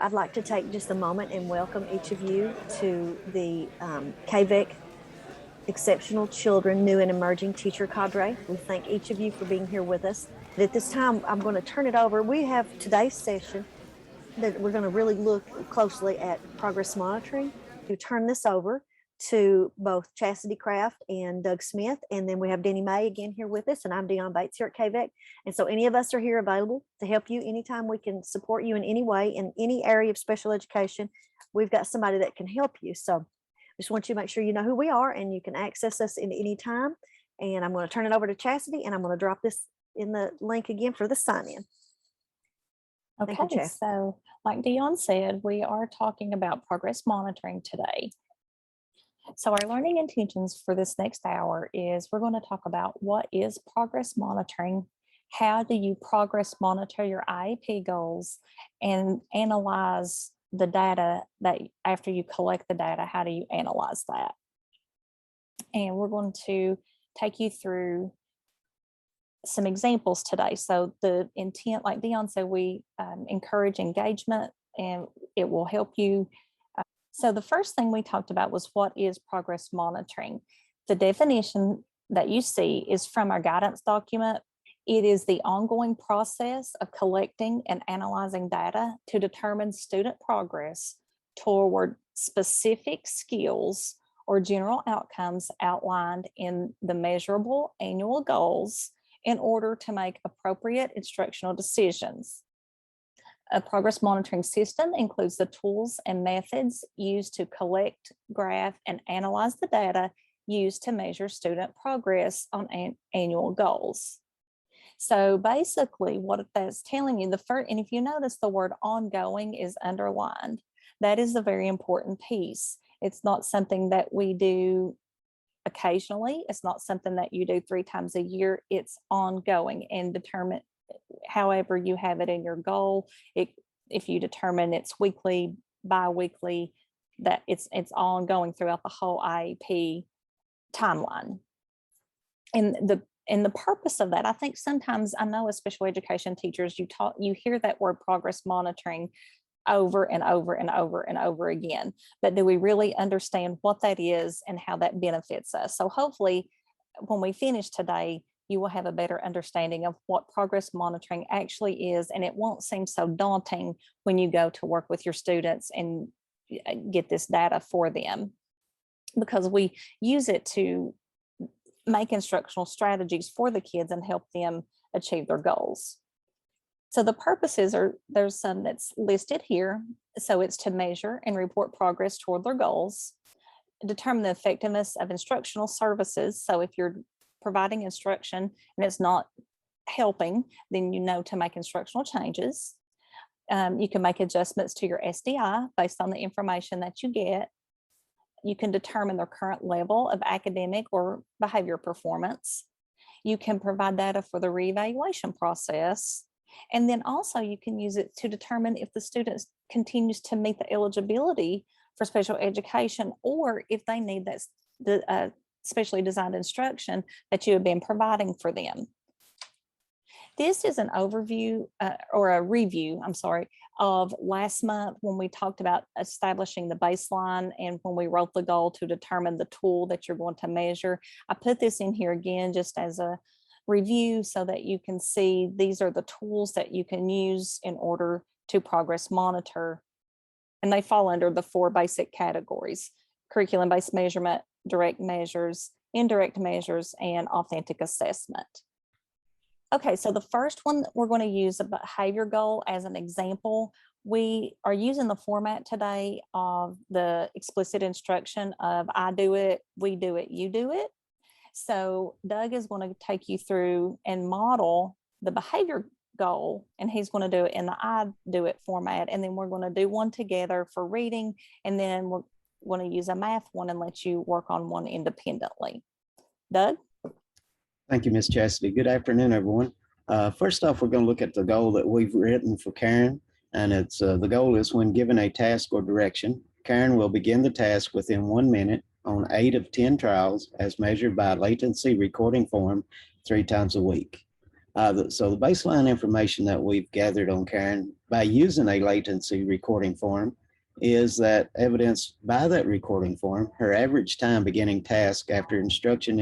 I'd like to take just a moment and welcome each of you to the KVEC Exceptional Children New and Emerging Teacher Cadre. We thank each of you for being here with us. And at this time, I'm going to turn it over. We have today's session that we're going to really look closely at progress monitoring. To turn this over to both Chastity Kraft and Doug Smith. And then we have Denny May again here with us, and I'm Deon Bates here at KVEC. And so any of us are here available to help you anytime we can support you in any way, in any area of special education. We've got somebody that can help you. So just want you to make sure you know who we are, and you can access us in any time. And I'm going to turn it over to Chastity, and I'm going to drop this in the link again for the sign-in. Okay, so like Deon said, we are talking about progress monitoring today. So our learning intentions for this next hour is we're going to talk about what is progress monitoring, how do you progress monitor your IEP goals, and analyze the data that after you collect the data, how do you analyze that? And we're going to take you through some examples today. So the intent, like Deon said, we encourage engagement, and it will help you. So the first thing we talked about was what is progress monitoring. The definition that you see is from our guidance document. It is the ongoing process of collecting and analyzing data to determine student progress toward specific skills or general outcomes outlined in the measurable annual goals in order to make appropriate instructional decisions. A progress monitoring system includes the tools and methods used to collect, graph, and analyze the data used to measure student progress on annual goals. So basically what that's telling you, and if you notice the word ongoing is underlined, that is a very important piece. It's not something that we do occasionally. It's not something that you do 3 times a year. It's ongoing and determined. However you have it in your goal, if you determine it's weekly, bi-weekly, that it's ongoing throughout the whole IEP timeline. And the purpose of that, I think sometimes, I know as special education teachers, you hear that word progress monitoring over and over and over and over again, but do we really understand what that is and how that benefits us? So hopefully when we finish today, you will have a better understanding of what progress monitoring actually is, and it won't seem so daunting when you go to work with your students and get this data for them, because we use it to make instructional strategies for the kids and help them achieve their goals. So the purposes there's some that's listed here. So it's to measure and report progress toward their goals, determine the effectiveness of instructional services. So if you're providing instruction and it's not helping, then you know to make instructional changes. You can make adjustments to your SDI based on the information that you get. You can determine their current level of academic or behavior performance. You can provide data for the reevaluation process. And then also you can use it to determine if the student continues to meet the eligibility for special education, or if they need that specially designed instruction that you have been providing for them. This is an overview or a review, of last month when we talked about establishing the baseline and when we wrote the goal to determine the tool that you're going to measure. I put this in here again just as a review so that you can see these are the tools that you can use in order to progress monitor. And they fall under the 4 basic categories: curriculum-based measurement, direct measures, indirect measures, and authentic assessment. Okay, so the first one, we're going to use a behavior goal as an example. We are using the format today of the explicit instruction of I do it, we do it, you do it. So Doug is going to take you through and model the behavior goal, and he's going to do it in the I do it format. And then we're going to do one together for reading, and then we're going to use a math one and let you work on one independently. Doug? Thank you, Ms. Chastity. Good afternoon, everyone. First off, we're going to look at the goal that we've written for Karen, and it's the goal is when given a task or direction, Karen will begin the task within 1 minute on 8 of 10 trials as measured by latency recording form 3 times a week. So the baseline information that we've gathered on Karen by using a latency recording form is that evidenced by that recording form, her average time beginning task after instruction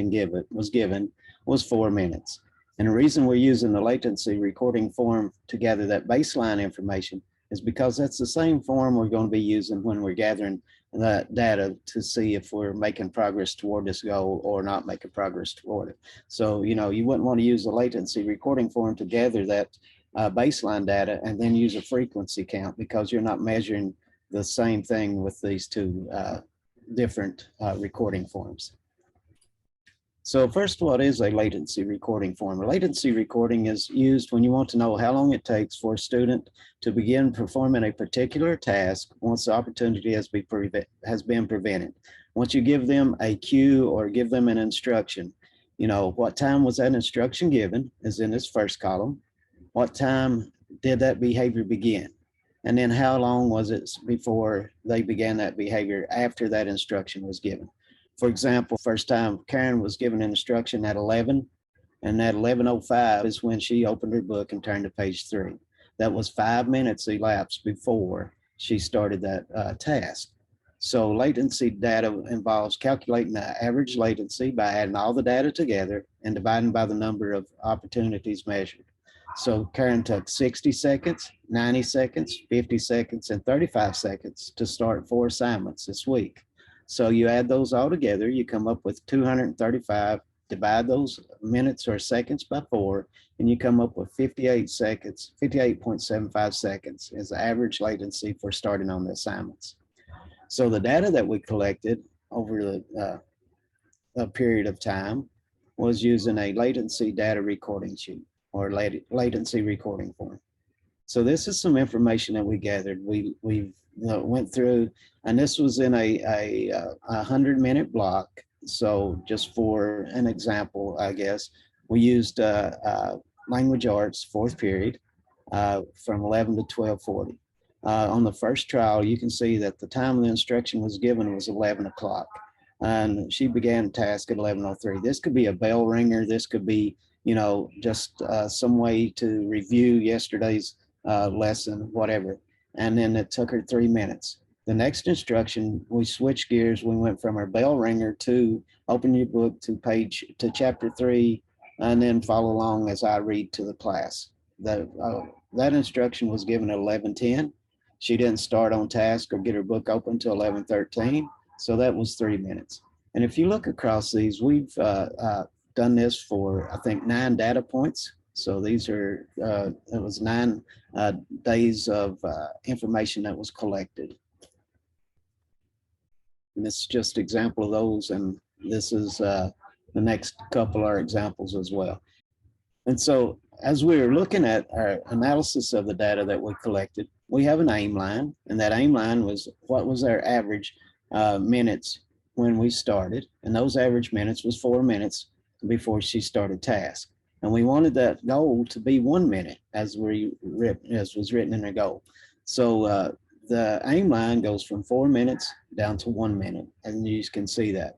was given was 4 minutes. And the reason we're using the latency recording form to gather that baseline information is because that's the same form we're going to be using when we're gathering that data to see if we're making progress toward this goal or not making progress toward it. So, you wouldn't want to use the latency recording form to gather that baseline data and then use a frequency count, because you're not measuring the same thing with these two different recording forms. So first, what is a latency recording form? A latency recording is used when you want to know how long it takes for a student to begin performing a particular task once the opportunity has been prevented. Once you give them a cue or give them an instruction, what time was that instruction given is in this first column. What time did that behavior begin? And then how long was it before they began that behavior after that instruction was given? For example, first time Karen was given an instruction at 11, and at 11:05 is when she opened her book and turned to page 3. That was 5 minutes elapsed before she started that task. So latency data involves calculating the average latency by adding all the data together and dividing by the number of opportunities measured. So Karen took 60 seconds, 90 seconds, 50 seconds, and 35 seconds to start 4 assignments this week. So you add those all together, you come up with 235, divide those minutes or seconds by 4, and you come up with 58 seconds, 58.75 seconds is the average latency for starting on the assignments. So the data that we collected over a period of time was using a latency data recording sheet or latency recording form. So this is some information that we gathered. We went through, and this was in a 100-minute block. So just for an example, I guess, we used language arts, 4th period, from 11 to 12:40. On the first trial, you can see that the time the instruction was given was 11 o'clock. And she began task at 11:03. This could be a bell ringer. This could be, just some way to review yesterday's lesson, whatever. And then it took her 3 minutes. The next instruction, we switched gears. We went from our bell ringer to open your book to chapter 3, and then follow along as I read to the class. That instruction was given at 11:10. She didn't start on task or get her book open until 11:13. So that was 3 minutes. And if you look across these, we've done this for, I think, 9 data points. So these are, it was 9 days of information that was collected. And this is just an example of those. And this is the next couple are examples as well. And so as we were looking at our analysis of the data that we collected, we have an aim line. And that aim line was what was our average minutes when we started. And those average minutes was 4 minutes before she started task. And we wanted that goal to be 1 minute as was written in the goal. So the aim line goes from 4 minutes down to 1 minute, and you can see that.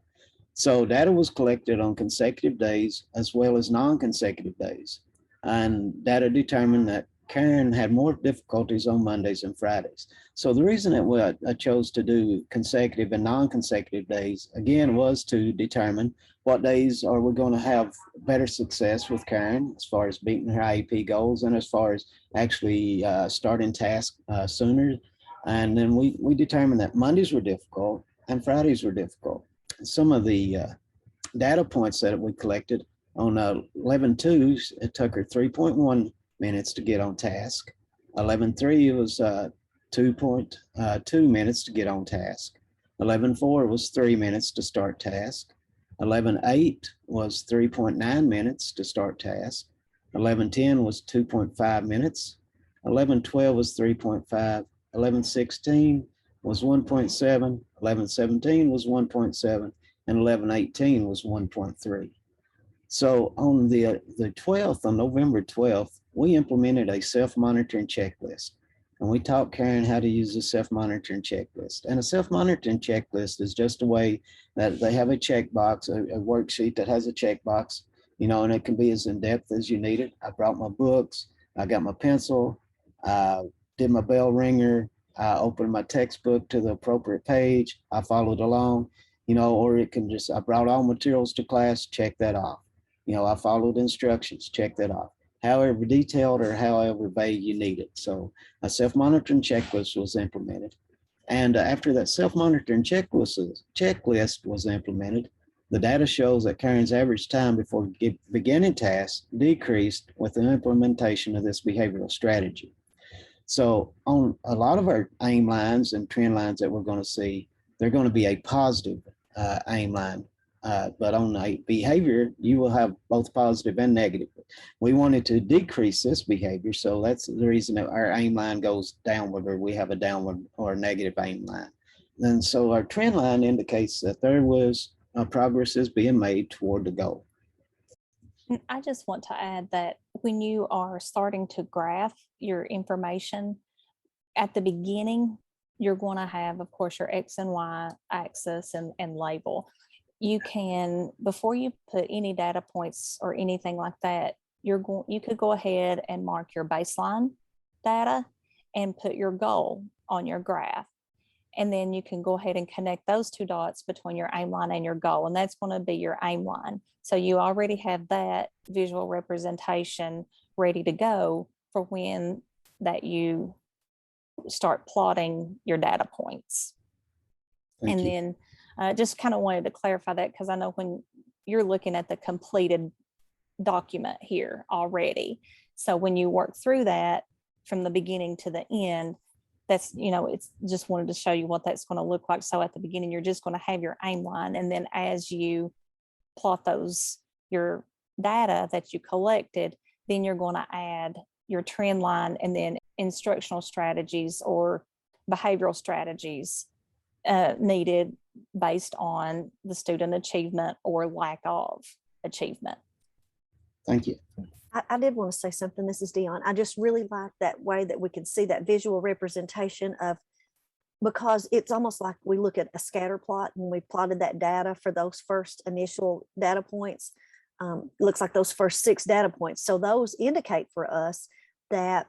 So data was collected on consecutive days as well as non-consecutive days. And data determined that Karen had more difficulties on Mondays and Fridays. So the reason that I chose to do consecutive and non-consecutive days, again, was to determine what days are we going to have better success with Karen as far as beating her IEP goals and as far as actually starting tasks sooner. And then we determined that Mondays were difficult and Fridays were difficult. Some of the data points that we collected on 11/2, it took her 3.1 minutes to get on task. 11/3 was 2.2 minutes to get on task. 11/4 was 3 minutes to start task. 11/8 was 3.9 minutes to start task. 11/10 was 2.5 minutes. 11/12 was 3.5. 11/16 was 1.7. 11/17 was 1.7, and 11/18 was 1.3. So on the 12th, on November 12th, we implemented a self-monitoring checklist. And we taught Karen how to use a self-monitoring checklist. And a self-monitoring checklist is just a way that they have a checkbox, a worksheet that has a checkbox and it can be as in depth as you need it. I brought my books, I got my pencil, did my bell ringer, I opened my textbook to the appropriate page, I followed along, or it can just, I brought all materials to class, check that off. I followed instructions, check that off. However detailed or however vague you need it. So a self-monitoring checklist was implemented. And after that self-monitoring checklist was implemented, the data shows that Karen's average time before beginning tasks decreased with the implementation of this behavioral strategy. So on a lot of our aim lines and trend lines that we're going to see, they're going to be a positive aim line. But on a behavior, you will have both positive and negative. We wanted to decrease this behavior, so that's the reason that our aim line goes downward, or we have a downward or negative aim line. And so our trend line indicates that there was progress is being made toward the goal. I just want to add that when you are starting to graph your information at the beginning, you're going to have, of course, your X and Y axis and label. You can, before you put any data points or anything like that, you could go ahead and mark your baseline data and put your goal on your graph. And then you can go ahead and connect those two dots between your aim line and your goal. And that's going to be your aim line. So you already have that visual representation ready to go for when that you start plotting your data points. Thank you. Then just kind of wanted to clarify that, because I know when you're looking at the completed document here already. So when you work through that from the beginning to the end, that's, it's just wanted to show you what that's going to look like. So at the beginning, you're just going to have your aim line. And then as you plot your data that you collected, then you're going to add your trend line and then instructional strategies or behavioral strategies needed based on the student achievement or lack of achievement. Thank you. I did want to say something. This is Dion. I just really like that way that we can see that visual representation of, because it's almost like we look at a scatter plot and we plotted that data for those first initial data points. Looks like those first 6 data points. So those indicate for us that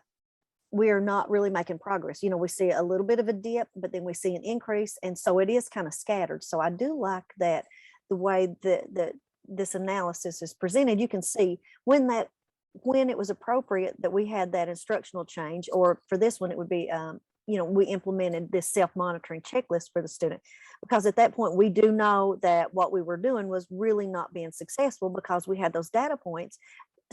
we are not really making progress. We see a little bit of a dip, but then we see an increase. And so it is kind of scattered. So I do like that the way that this analysis is presented. You can see when it was appropriate that we had that instructional change, or for this one, it would be, we implemented this self-monitoring checklist for the student, because at that point, we do know that what we were doing was really not being successful because we had those data points.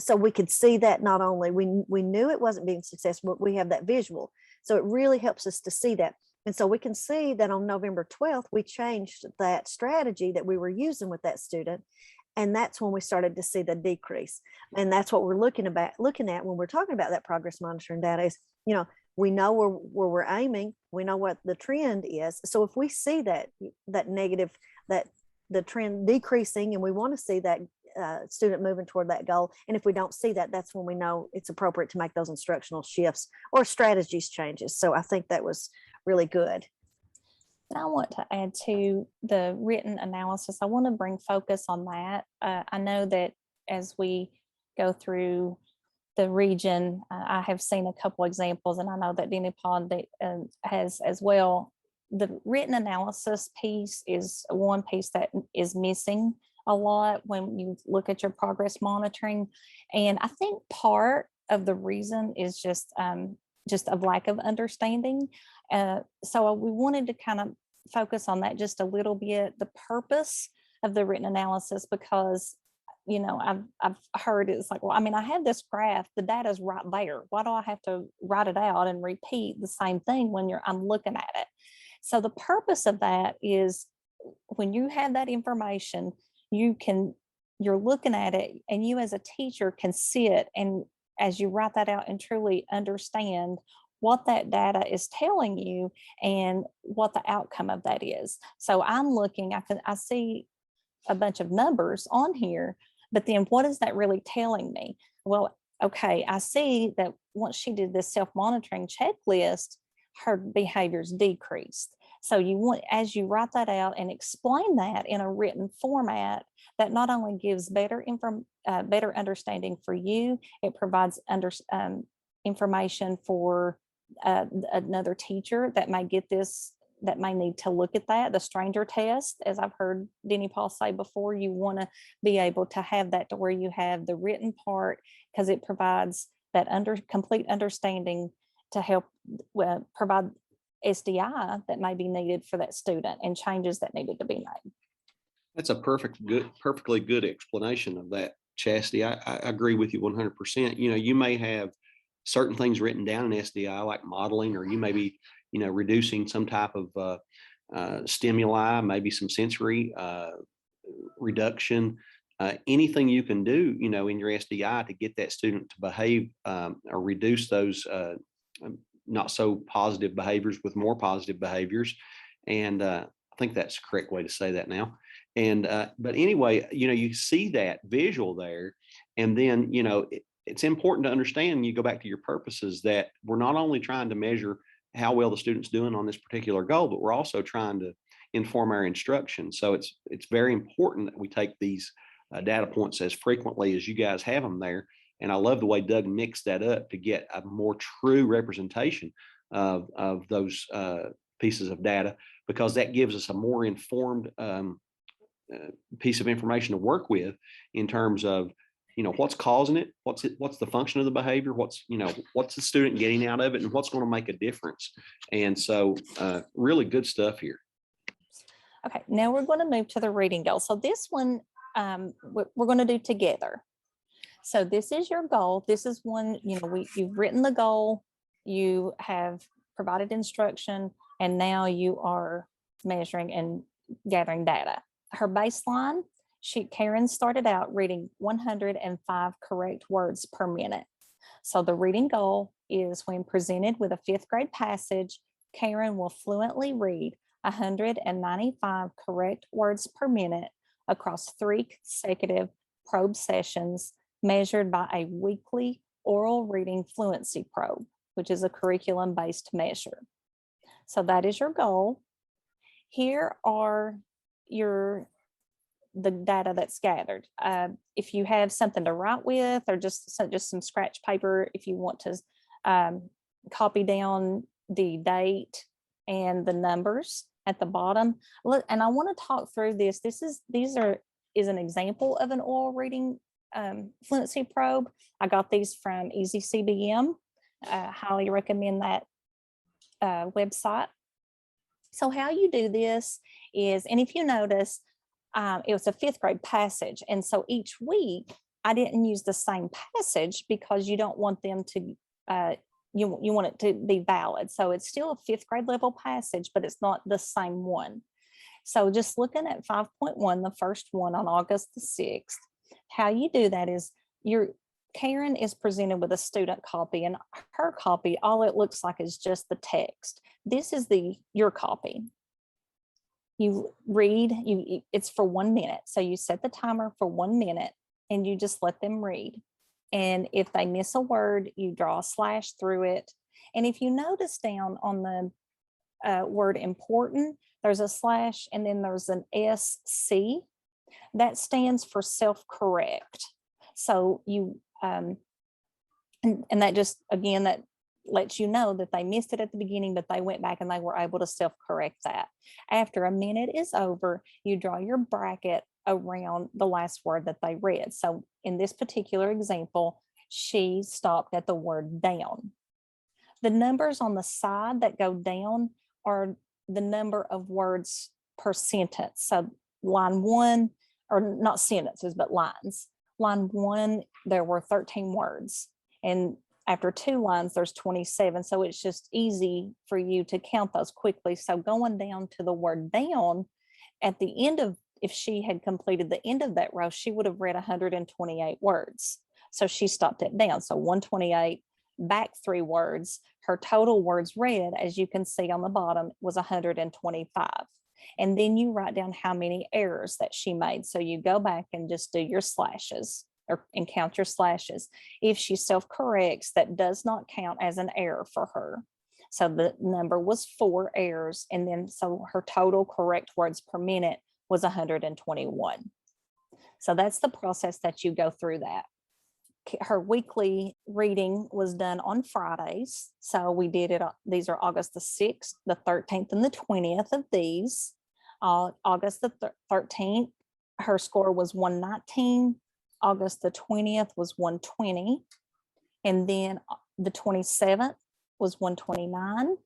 So we could see that not only we knew it wasn't being successful, but we have that visual. So it really helps us to see that. And so we can see that on November 12th, we changed that strategy that we were using with that student. And that's when we started to see the decrease. And that's what we're looking at when we're talking about that progress monitoring data is, we know where we're aiming, we know what the trend is. So if we see that negative, that the trend decreasing, and we want to see that student moving toward that goal. And if we don't see that, that's when we know it's appropriate to make those instructional shifts or strategies changes. So I think that was really good. And I want to add to the written analysis. I want to bring focus on that. I know that as we go through the region, I have seen a couple examples, and I know that Denny Pond has as well. The written analysis piece is one piece that is missing a lot when you look at your progress monitoring. And I think part of the reason is just a lack of understanding. So we wanted to kind of focus on that just a little bit, the purpose of the written analysis, because I've heard it's like, well, I have this graph, the data's right there. Why do I have to write it out and repeat the same thing when I'm looking at it? So the purpose of that is when you have that information, you're looking at it, and you as a teacher can see it, and as you write that out and truly understand what that data is telling you and what the outcome of that is. So I'm looking, I see a bunch of numbers on here, but then what is that really telling me? Well, okay, I see that once she did this self-monitoring checklist, her behaviors decreased. So you want, as you write that out and explain that in a written format, that not only gives better understanding for you, it provides information for another teacher that may get this, that may need to look at that. The stranger test, as I've heard Denny Paul say before, you want to be able to have that to where you have the written part, because it provides that complete understanding to help provide SDI that may be needed for that student and changes that needed to be made. That's a perfectly good explanation of that, Chastity. I agree with you 100%. You know, you may have certain things written down in SDI like modeling, or you may be, you know, reducing some type of stimuli, maybe some sensory reduction, anything you can do, you know, in your SDI to get that student to behave or reduce those not so positive behaviors with more positive behaviors. And I think that's the correct way to say that now. And but anyway, you know, you see that visual there, and then, you know, it's important to understand, you go back to your purposes, that we're not only trying to measure how well the student's doing on this particular goal, but we're also trying to inform our instruction. So it's very important that we take these data points as frequently as you guys have them there. And I love the way Doug mixed that up to get a more true representation of those pieces of data, because that gives us a more informed piece of information to work with in terms of, you know, what's causing it, what's the function of the behavior, what's the student getting out of it, and what's going to make a difference. And so really good stuff here. Okay, now we're going to move to the reading goal. So this one we're going to do together. So this is your goal. This is one, you know, you've written the goal, you have provided instruction, and now you are measuring and gathering data. Her baseline, Karen started out reading 105 correct words per minute. So the reading goal is, when presented with a 5th grade passage, Karen will fluently read 195 correct words per minute across 3 consecutive probe sessions, measured by a weekly oral reading fluency probe, which is a curriculum-based measure. So that is your goal. Here are the data that's gathered. If you have something to write with, or just some scratch paper, if you want to copy down the date and the numbers at the bottom. Look, and I want to talk through this. Is an example of an oral reading fluency probe. I got these from Easy CBM. Highly recommend that website. So how you do this is, and if you notice, it was a 5th grade passage. And so each week I didn't use the same passage, because you don't want them to, you want it to be valid. So it's still a 5th grade level passage, but it's not the same one. So just looking at 5.1, the first one on August the 6th, how you do that is, Karen is presented with a student copy, and her copy, all it looks like is just the text. This is your copy. You read, it's for 1 minute. So you set the timer for 1 minute and you just let them read. And if they miss a word, you draw a slash through it. And if you notice down on the word important, there's a slash, and then there's an SC. That stands for self-correct. So you, and that just, again, that lets you know that they missed it at the beginning, but they went back and they were able to self-correct that. After a minute is over, you draw your bracket around the last word that they read. So in this particular example, she stopped at the word down. The numbers on the side that go down are the number of words per sentence. So line 1, or not sentences, but lines. Line 1, there were 13 words. And after 2 lines, there's 27. So it's just easy for you to count those quickly. So going down to the word down, at the end of, if she had completed the end of that row, she would have read 128 words. So she stopped it down. So 128, back 3 words. Her total words read, as you can see on the bottom, was 125. And then you write down how many errors that she made. So you go back and just do your slashes, and count your slashes. If she self-corrects, that does not count as an error for her. So the number was 4 errors. And then so her total correct words per minute was 121. So that's the process that you go through that. Her weekly reading was done on Fridays. So we did it. These are August the 6th, the 13th, and the 20th of these. August the 13th, her score was 119. August the 20th was 120. And then the 27th was 129.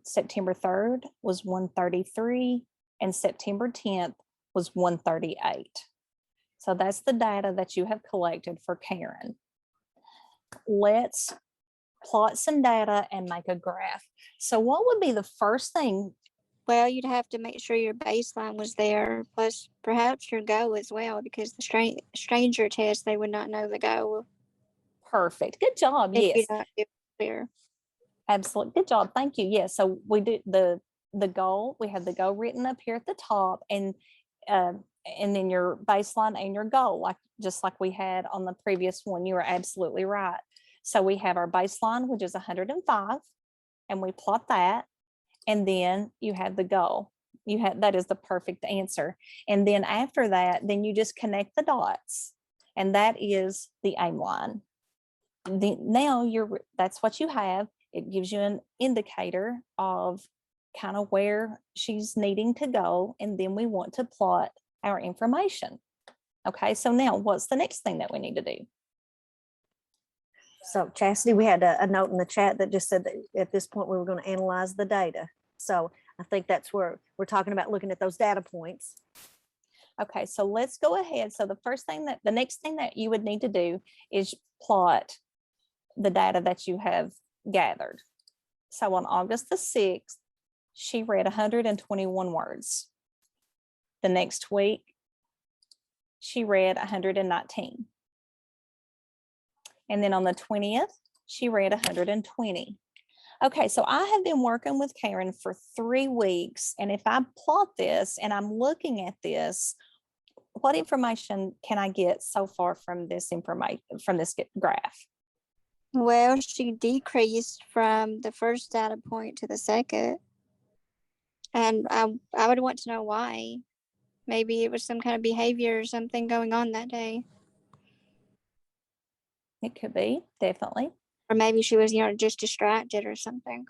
September 3rd was 133. And September 10th was 138. So that's the data that you have collected for Karen. Let's plot some data and make a graph. So what would be the first thing? Well, you'd have to make sure your baseline was there, plus perhaps your goal as well, because the stranger test, they would not know the goal. Perfect. Good job. If Yes. you don't give it clear. Absolutely. Good job. Thank you. Yes. So we did the goal. We have the goal written up here at the top, and then your baseline and your goal, just like we had on the previous one. You are absolutely right. So we have our baseline, which is 105, and we plot that. And then you have the goal. That is the perfect answer. And then after that, then you just connect the dots, and that is the aim line. Now that's what you have. It gives you an indicator of kind of where she's needing to go. And then we want to plot our information. Okay, so now what's the next thing that we need to do? So Chastity, we had a note in the chat that just said that at this point we were going to analyze the data. So I think that's where we're talking about looking at those data points. Okay, so let's go ahead. So the next thing that you would need to do is plot the data that you have gathered. So on August the 6th, she read 121 words. The next week, she read 119. And then on the 20th, she read 120. Okay, so I have been working with Karen for 3 weeks. And if I plot this and I'm looking at this, what information can I get so far from this information, from this graph? Well, she decreased from the first data point to the second. And I would want to know why. Maybe it was some kind of behavior or something going on that day. It could be, definitely. Or maybe she was, just distracted or something.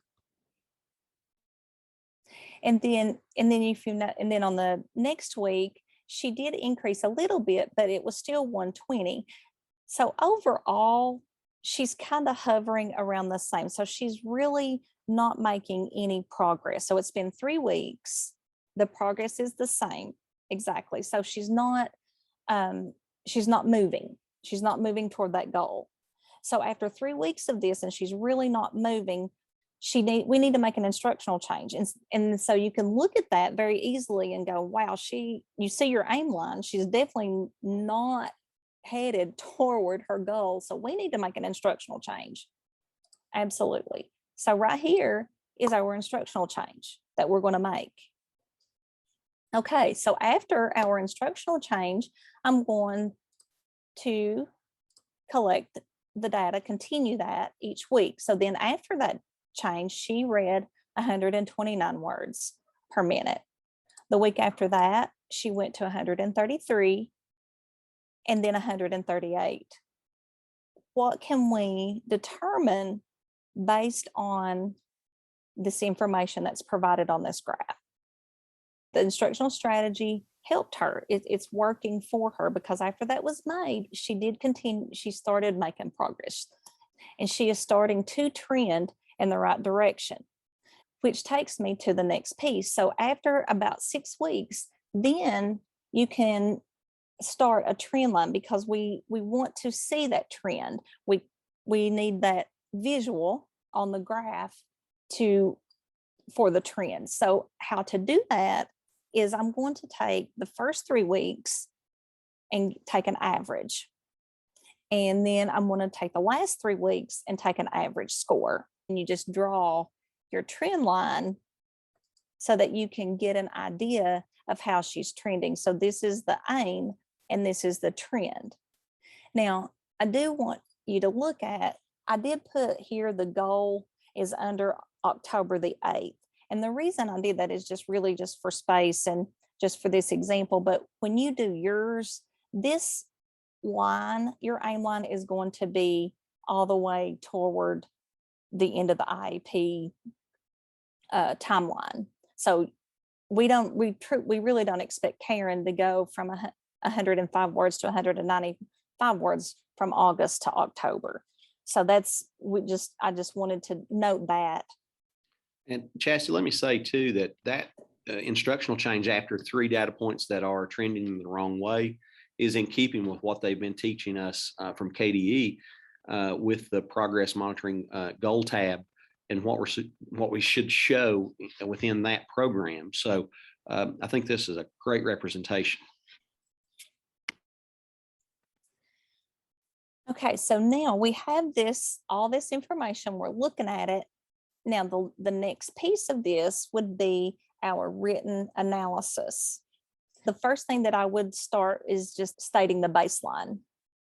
And then on the next week, she did increase a little bit, but it was still 120. So overall, she's kind of hovering around the same. So she's really not making any progress. So it's been 3 weeks. The progress is the same. Exactly. So she's not moving. She's not moving toward that goal. So after 3 weeks of this, and she's really not moving, we need to make an instructional change. And so you can look at that very easily and go, wow, you see your aim line. She's definitely not headed toward her goal. So we need to make an instructional change. Absolutely. So right here is our instructional change that we're going to make. Okay, so after our instructional change, I'm going to collect the data, continue that each week. So then after that change, she read 129 words per minute. The week after that, she went to 133 and then 138. What can we determine based on this information that's provided on this graph? The instructional strategy helped her. It's working for her, because after that was made, she did continue. She started making progress, and she is starting to trend in the right direction, which takes me to the next piece. So after about 6 weeks, then you can start a trend line, because we want to see that trend. We need that visual on the graph for the trend. So how to do that is I'm going to take the first 3 weeks and take an average. And then I'm going to take the last 3 weeks and take an average score. And you just draw your trend line so that you can get an idea of how she's trending. So this is the aim and this is the trend. Now, I do want you to look at, I did put here the goal is under October the 8th. And the reason I did that is just really just for space and just for this example. But when you do yours, this line, your aim line is going to be all the way toward the end of the IEP timeline. So we really don't expect Karen to go from 105 words to 195 words from August to October. So I just wanted to note that. And Chastity, let me say too that instructional change after 3 data points that are trending in the wrong way is in keeping with what they've been teaching us from KDE with the progress monitoring goal tab and what we should show within that program. So I think this is a great representation. Okay, so now we have all this information, we're looking at it. Now the next piece of this would be our written analysis. The first thing that I would start is just stating the baseline.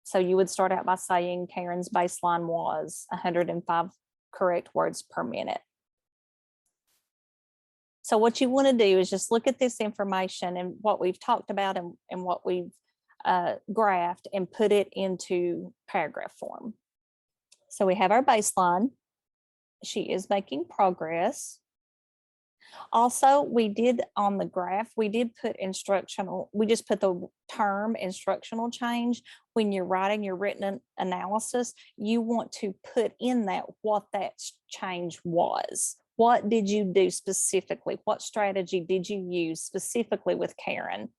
So you would start out by saying Karen's baseline was 105 correct words per minute. So what you want to do is just look at this information and what we've talked about and what we've graphed and put it into paragraph form. So we have our baseline. She is making progress. Also, we did on the graph, we did put instructional, we just put the term instructional change. When you're writing your written analysis, you want to put in that what that change was. What did you do specifically? What strategy did you use specifically with Karen?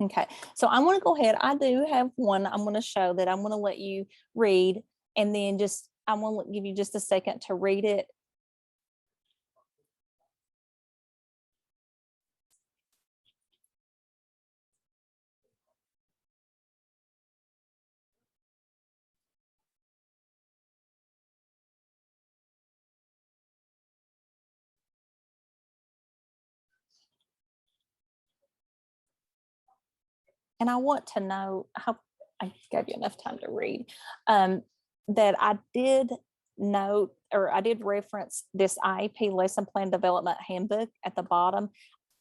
Okay, so I'm going to go ahead. I do have one I'm going to show that I'm going to let you read, and then I'm going to give you just a second to read it. And I want to know, I hope I gave you enough time to read, that I did note, or I did reference this IEP lesson plan development handbook at the bottom.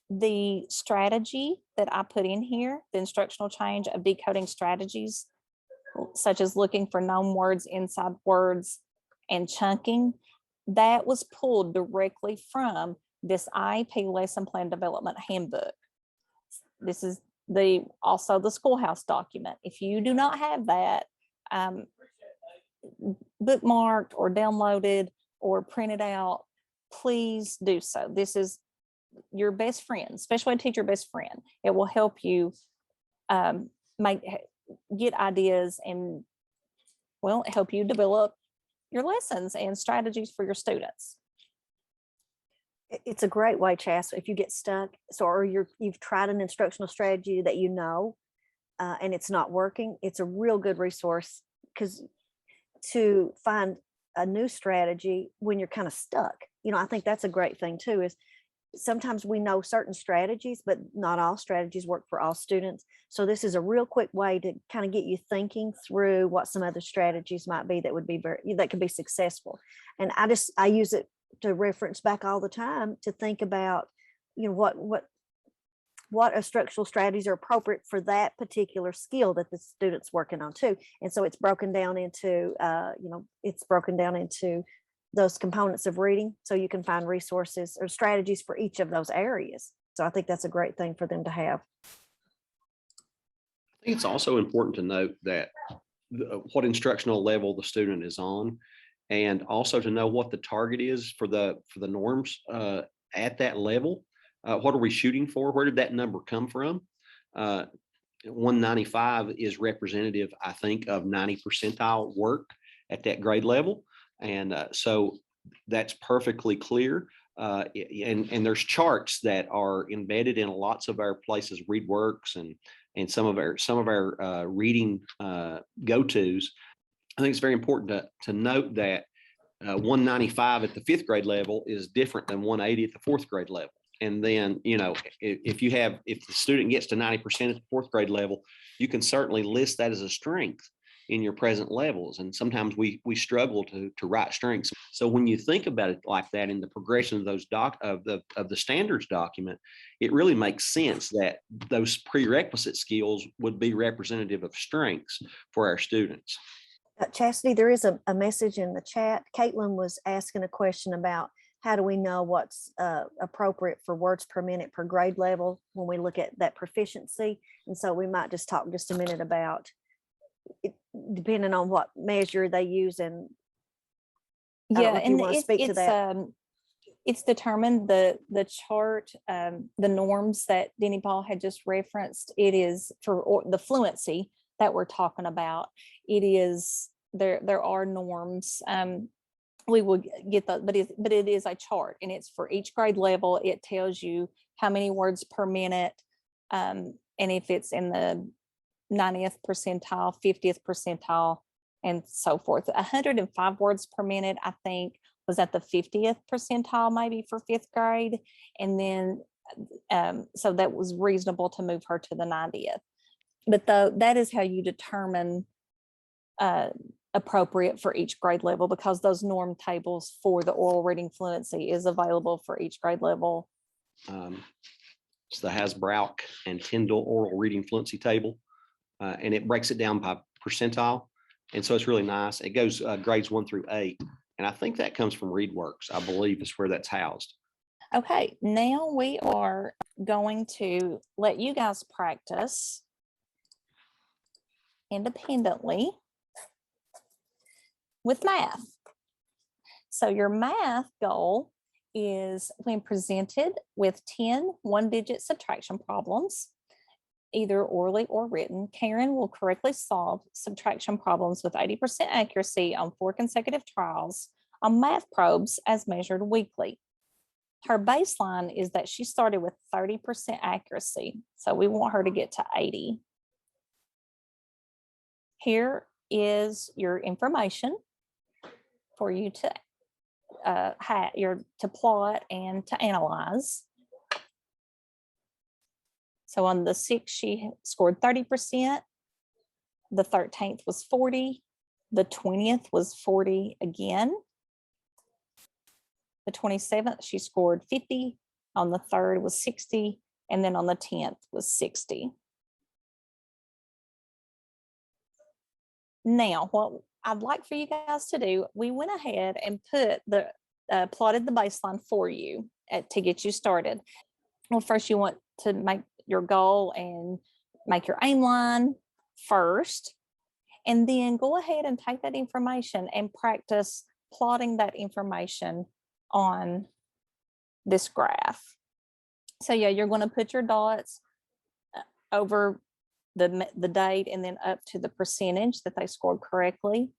The strategy that I put in here, the instructional change of decoding strategies, such as looking for known words inside words and chunking, that was pulled directly from this IEP lesson plan development handbook. This is also the schoolhouse document. If you do not have that bookmarked or downloaded or printed out, please do so. This is your best friend, special ed teacher best friend. It will help you get ideas and, well, help you develop your lessons and strategies for your students. It's a great way, Chas, if you get stuck, or you've tried an instructional strategy that you know and it's not working, it's a real good resource, because to find a new strategy when you're kind of stuck, I think that's a great thing too, is sometimes we know certain strategies, but not all strategies work for all students. So this is a real quick way to kind of get you thinking through what some other strategies might be that could be successful. And I use it to reference back all the time to think about, what instructional strategies are appropriate for that particular skill that the student's working on too. And so it's broken down into, those components of reading, so you can find resources or strategies for each of those areas. So I think that's a great thing for them to have. I think it's also important to note that what instructional level the student is on, and also to know what the target is for the norms at that level. What are we shooting for? Where did that number come from? 195 is representative, I think, of 90 percentile work at that grade level. And so that's perfectly clear. And there's charts that are embedded in lots of our places, ReadWorks and some of our reading go-tos. I think it's very important to note that 195 at the 5th grade level is different than 180 at the 4th grade level. And then, if the student gets to 90% at the 4th grade level, you can certainly list that as a strength. in your present levels. And sometimes we struggle to write strengths. So when you think about it like that in the progression of those of the standards document, it really makes sense that those prerequisite skills would be representative of strengths for our students. Chastity, there is a message in the chat. Caitlin was asking a question about how do we know what's appropriate for words per minute per grade level when we look at that proficiency. And so we might just talk just a minute about it, depending on what measure they use. And yeah, and it's determined the chart, the norms that Denny Paul had just referenced. It is for the fluency that we're talking about. It is there are norms. We will get that, but it is a chart, and it's for each grade level. It tells you how many words per minute, and if it's in the 90th percentile, 50th percentile, and so forth. 105 words per minute, I think, was at the 50th percentile, maybe for 5th grade, and then so that was reasonable to move her to the 90th. But that is how you determine appropriate for each grade level, because those norm tables for the oral reading fluency is available for each grade level. It's the Hasbrouck and Tyndall oral reading fluency table, and it breaks it down by percentile. And so it's really nice. It goes grades 1 through 8. And I think that comes from ReadWorks, I believe is where that's housed. Okay, now we are going to let you guys practice independently with math. So your math goal is, when presented with 10 one-digit subtraction problems, either orally or written, Karen will correctly solve subtraction problems with 80% accuracy on 4 consecutive trials on math probes as measured weekly. Her baseline is that she started with 30% accuracy, so we want her to get to 80. Here is your information for you to to plot and to analyze. So on the 6th, she scored 30%. The 13th was 40. The 20th was 40 again. The 27th, she scored 50. On the 3rd was 60. And then on the 10th was 60. Now, what I'd like for you guys to do, we went ahead and put plotted the baseline for you to get you started. Well, first you want to make your goal and make your aim line first, and then go ahead and take that information and practice plotting that information on this graph. So yeah, you're going to put your dots over the date and then up to the percentage that they scored correctly.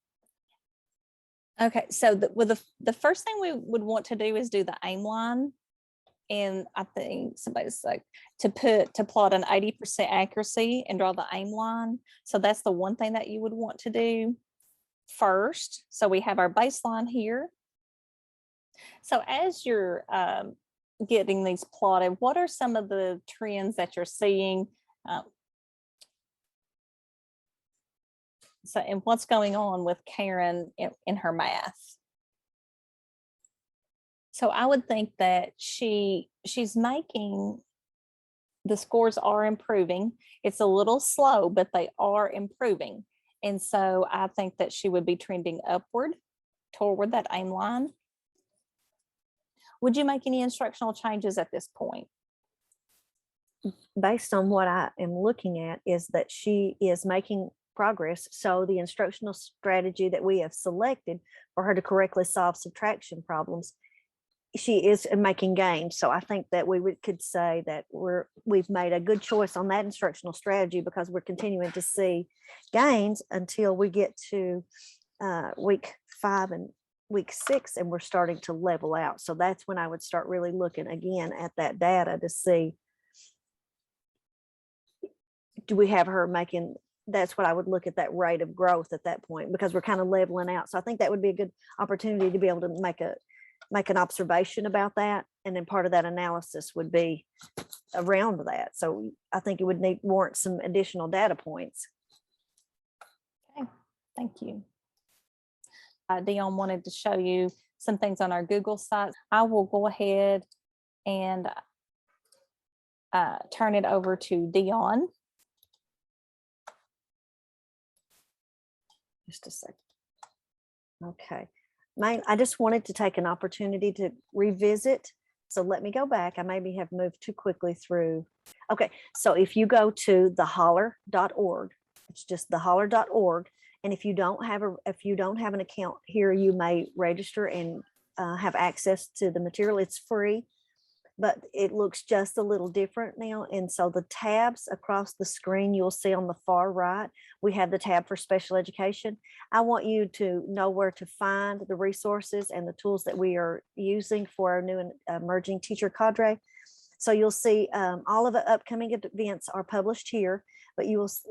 Okay, so the first thing we would want to do is do the aim line. And I think somebody's like to plot an 80% accuracy and draw the aim line. So that's the one thing that you would want to do first. So we have our baseline here. So as you're getting these plotted, what are some of the trends that you're seeing? And what's going on with Karen in her math? So I would think that she's making, the scores are improving. It's a little slow, but they are improving. And so I think that she would be trending upward toward that aim line. Would you make any instructional changes at this point? Based on what I am looking at, is that she is making progress. So the instructional strategy that we have selected for her to correctly solve subtraction problems, she is making gains. So I think that we could say that we've made a good choice on that instructional strategy, because we're continuing to see gains until we get to week 5 and week 6, and we're starting to level out. So that's when I would start really looking again at that data to see, do we have her making, that's what I would look at, that rate of growth at that point, because we're kind of leveling out. So I think that would be a good opportunity to be able to make an observation about that. And then part of that analysis would be around that. So I think it would warrant some additional data points. Okay. Thank you. Dion wanted to show you some things on our Google site. I will go ahead and turn it over to Dion. Just a second. Okay. I just wanted to take an opportunity to revisit. So let me go back. I maybe have moved too quickly through. Okay. So if you go to theholler.org, it's just theholler.org. And if you don't have an account here, you may register and have access to the material. It's free, but it looks just a little different now. And so the tabs across the screen, you'll see on the far right, we have the tab for special education. I want you to know where to find the resources and the tools that we are using for our new and emerging teacher cadre. So you'll see all of the upcoming events are published here, but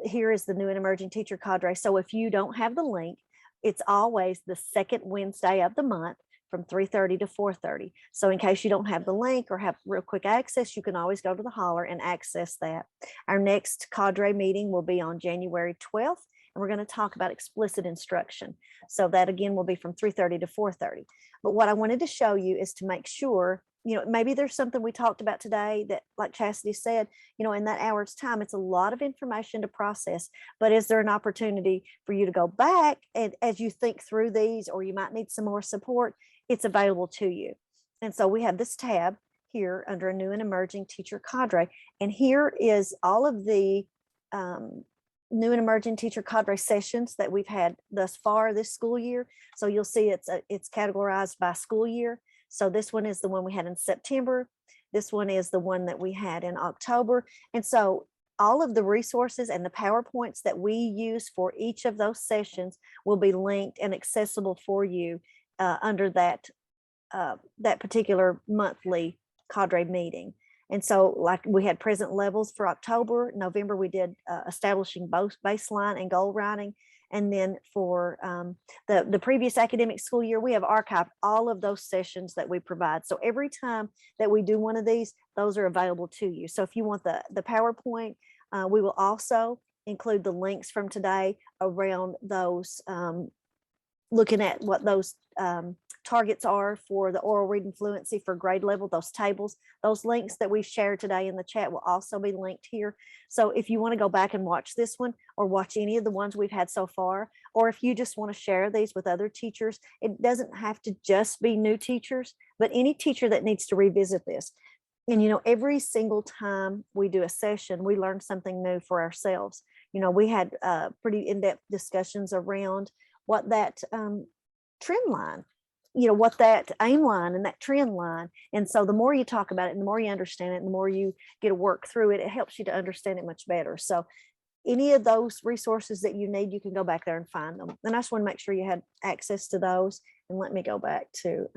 here is the new and emerging teacher cadre. So if you don't have the link, it's always the second Wednesday of the month from 3:30 to 4:30. So in case you don't have the link or have real quick access, you can always go to the Holler and access that. Our next cadre meeting will be on January 12th, and we're going to talk about explicit instruction. So that again will be from 3:30 to 4:30. But what I wanted to show you is to make sure, maybe there's something we talked about today that, like Chastity said, in that hour's time, it's a lot of information to process, but is there an opportunity for you to go back and as you think through these, or you might need some more support, it's available to you. And so we have this tab here under a new and emerging teacher cadre. And here is all of the new and emerging teacher cadre sessions that we've had thus far this school year. So you'll see it's categorized by school year. So this one is the one we had in September. This one is the one that we had in October. And so all of the resources and the PowerPoints that we use for each of those sessions will be linked and accessible for you under that particular monthly cadre meeting. And so like we had present levels for October. November, we did establishing both baseline and goal writing. And then for the previous academic school year, we have archived all of those sessions that we provide. So every time that we do one of these, those are available to you. So if you want the PowerPoint, we will also include the links from today around those, looking at what those targets are for the oral reading fluency for grade level, those tables. Those links that we've shared today in the chat will also be linked here. So if you want to go back and watch this one or watch any of the ones we've had so far, or if you just want to share these with other teachers, it doesn't have to just be new teachers, but any teacher that needs to revisit this. And, every single time we do a session, we learn something new for ourselves. We had pretty in-depth discussions around what that trend line, what that aim line and that trend line. And so the more you talk about it and the more you understand it, and the more you get to work through it, it helps you to understand it much better. So any of those resources that you need, you can go back there and find them. And I just want to make sure you had access to those. And let me go back to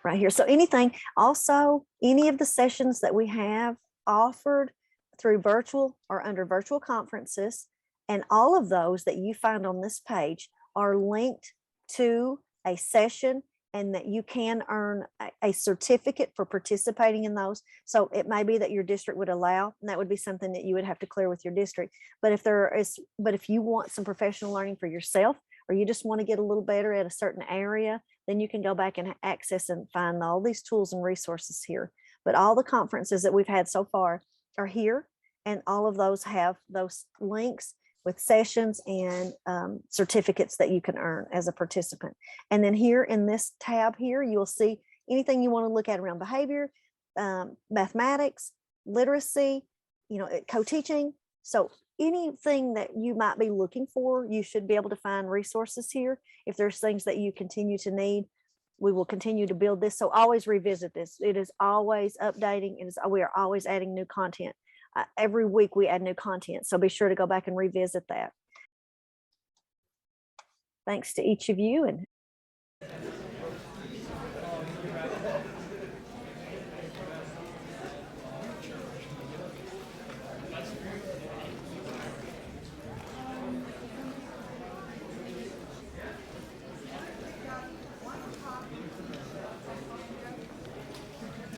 right here. So anything, also any of the sessions that we have offered through virtual or under virtual conferences, and all of those that you find on this page are linked to a session, and that you can earn a certificate for participating in those. So it may be that your district would allow, and that would be something that you would have to clear with your district. But if you want some professional learning for yourself, or you just want to get a little better at a certain area, then you can go back and access and find all these tools and resources here. But all the conferences that we've had so far are here, and all of those have those links with sessions and certificates that you can earn as a participant. And then here in this tab here, you'll see anything you want to look at around behavior, mathematics, literacy, co-teaching. So anything that you might be looking for, you should be able to find resources here. If there's things that you continue to need, we will continue to build this. So always revisit this. It is always updating. We are always adding new content. Every week we add new content. So be sure to go back and revisit that. Thanks to each of you, and